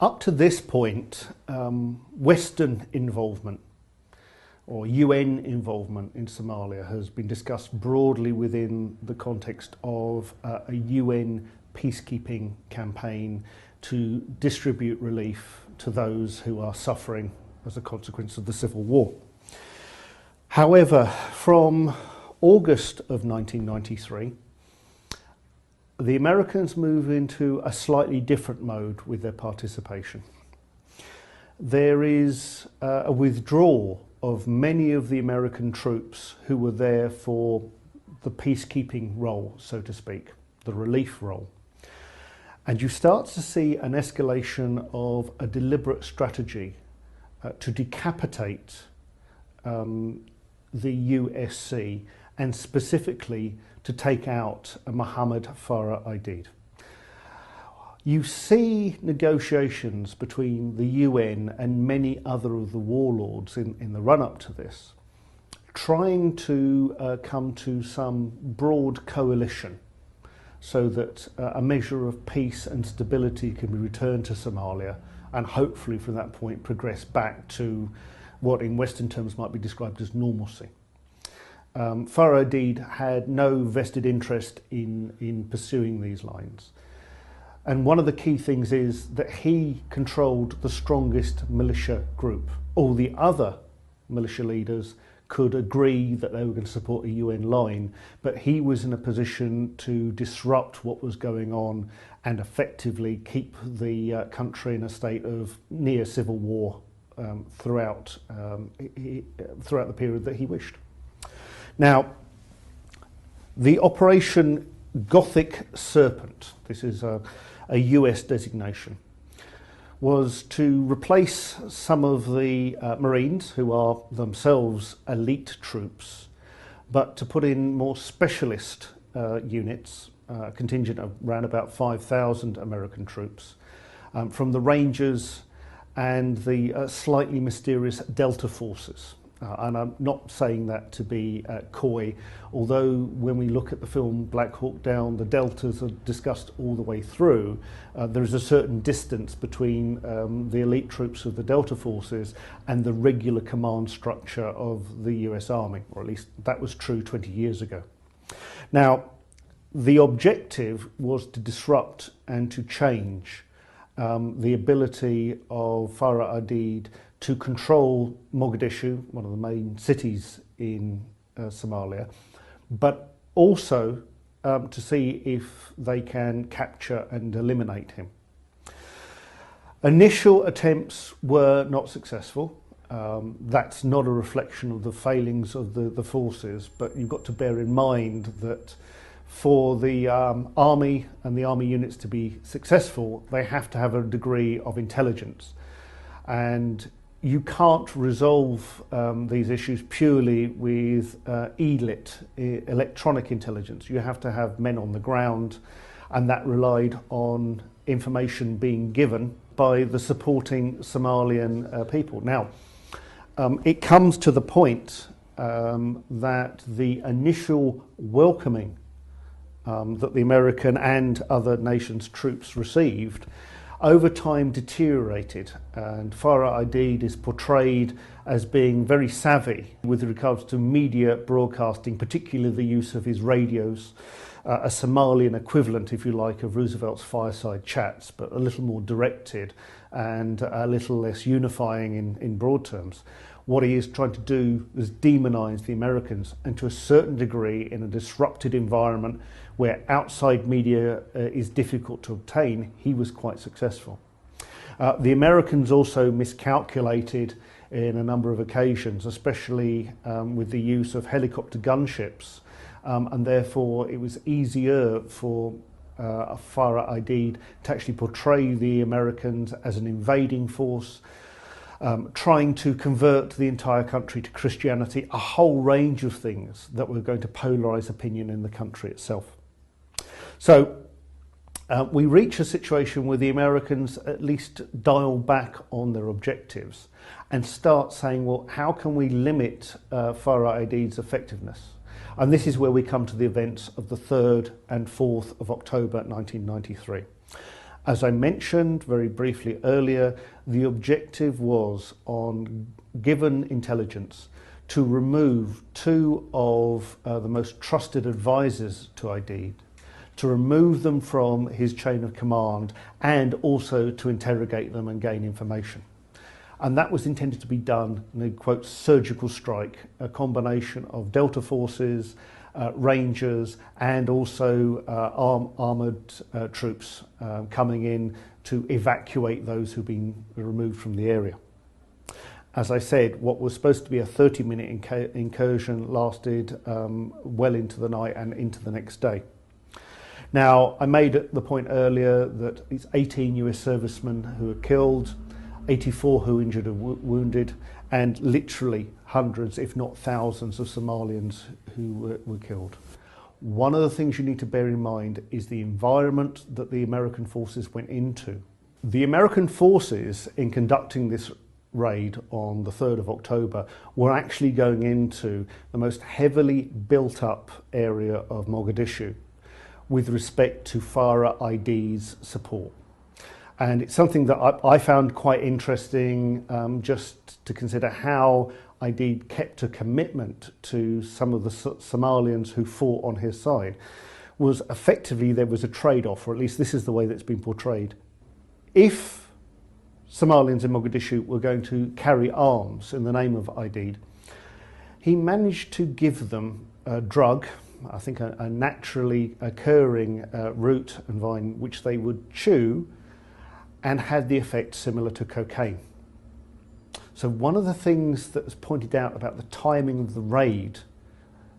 Up to this point, Western involvement or UN involvement in Somalia has been discussed broadly within the context of a UN peacekeeping campaign to distribute relief to those who are suffering as a consequence of the civil war. However, from August of 1993, the Americans move into a slightly different mode with their participation. There is a withdrawal of many of the American troops who were there for the peacekeeping role, so to speak, the relief role. And you start to see an escalation of a deliberate strategy to decapitate the USC and specifically to take out Mohammed Farah Aidid. You see negotiations between the UN and many other of the warlords in the run-up to this, trying to come to some broad coalition so that a measure of peace and stability can be returned to Somalia and hopefully from that point progress back to what in Western terms might be described as normalcy. Farah Aidid had no vested interest in pursuing these lines. And one of the key things is that he controlled the strongest militia group. All the other militia leaders could agree that they were going to support a UN line, but he was in a position to disrupt what was going on and effectively keep the country in a state of near civil war throughout the period that he wished. Now, the Operation Gothic Serpent, this is a US designation, was to replace some of the Marines, who are themselves elite troops, but to put in more specialist units, a contingent of around about 5,000 American troops, from the Rangers and the slightly mysterious Delta forces. And I'm not saying that to be coy, although when we look at the film Black Hawk Down, the Deltas are discussed all the way through. There is a certain distance between the elite troops of the Delta forces and the regular command structure of the US Army, or at least that was true 20 years ago. Now, the objective was to disrupt and to change the ability of Farah Aidid to control Mogadishu, one of the main cities in Somalia, but also to see if they can capture and eliminate him. Initial attempts were not successful. That's not a reflection of the failings of the forces, but you've got to bear in mind that for the army and the army units to be successful, they have to have a degree of intelligence. And you can't resolve these issues purely with ELIT, electronic intelligence. You have to have men on the ground, and that relied on information being given by the supporting Somalian people. Now, it comes to the point that the initial welcoming that the American and other nations' troops received over time deteriorated, and Farah Aidid is portrayed as being very savvy with regards to media broadcasting, particularly the use of his radios, a Somalian equivalent, if you like, of Roosevelt's fireside chats, but a little more directed and a little less unifying in broad terms. What he is trying to do is demonize the Americans, and to a certain degree in a disrupted environment where outside media is difficult to obtain, he was quite successful. The Americans also miscalculated in a number of occasions, especially with the use of helicopter gunships, and therefore it was easier for Farah Aidid to actually portray the Americans as an invading force, trying to convert the entire country to Christianity, a whole range of things that were going to polarize opinion in the country itself. So we reach a situation where the Americans at least dial back on their objectives and start saying, well, how can we limit Farah Aidid's effectiveness? And this is where we come to the events of the 3rd and 4th of October 1993. As I mentioned very briefly earlier, the objective was, on given intelligence, to remove two of the most trusted advisors to Aidid, to remove them from his chain of command, and also to interrogate them and gain information. And that was intended to be done in a, quote, surgical strike, a combination of Delta forces, Rangers, and also armoured troops coming in to evacuate those who've been removed from the area. As I said, what was supposed to be a 30-minute incursion lasted well into the night and into the next day. Now, I made the point earlier that it's 18 US servicemen who were killed, 84 who were injured or wounded, and literally hundreds, if not thousands, of Somalians who were killed. One of the things you need to bear in mind is the environment that the American forces went into. The American forces, in conducting this raid on the 3rd of October, were actually going into the most heavily built up area of Mogadishu with respect to Farah Aidid's support. And it's something that I found quite interesting, just to consider how Aidid kept a commitment to some of the Somalians who fought on his side. Was effectively there was a trade-off, or at least this is the way that's been portrayed. If Somalians in Mogadishu were going to carry arms in the name of Aidid, he managed to give them a drug, I think a naturally occurring root and vine, which they would chew, and had the effect similar to cocaine. So one of the things that was pointed out about the timing of the raid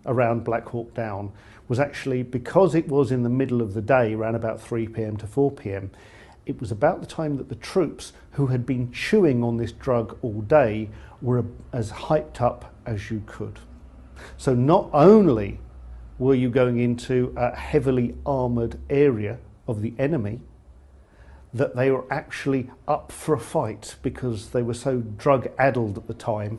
around Black Hawk Down was actually, because it was in the middle of the day, around about 3 p.m. to 4 p.m, it was about the time that the troops who had been chewing on this drug all day were as hyped up as you could. So not only were you going into a heavily armoured area of the enemy, that they were actually up for a fight because they were so drug-addled at the time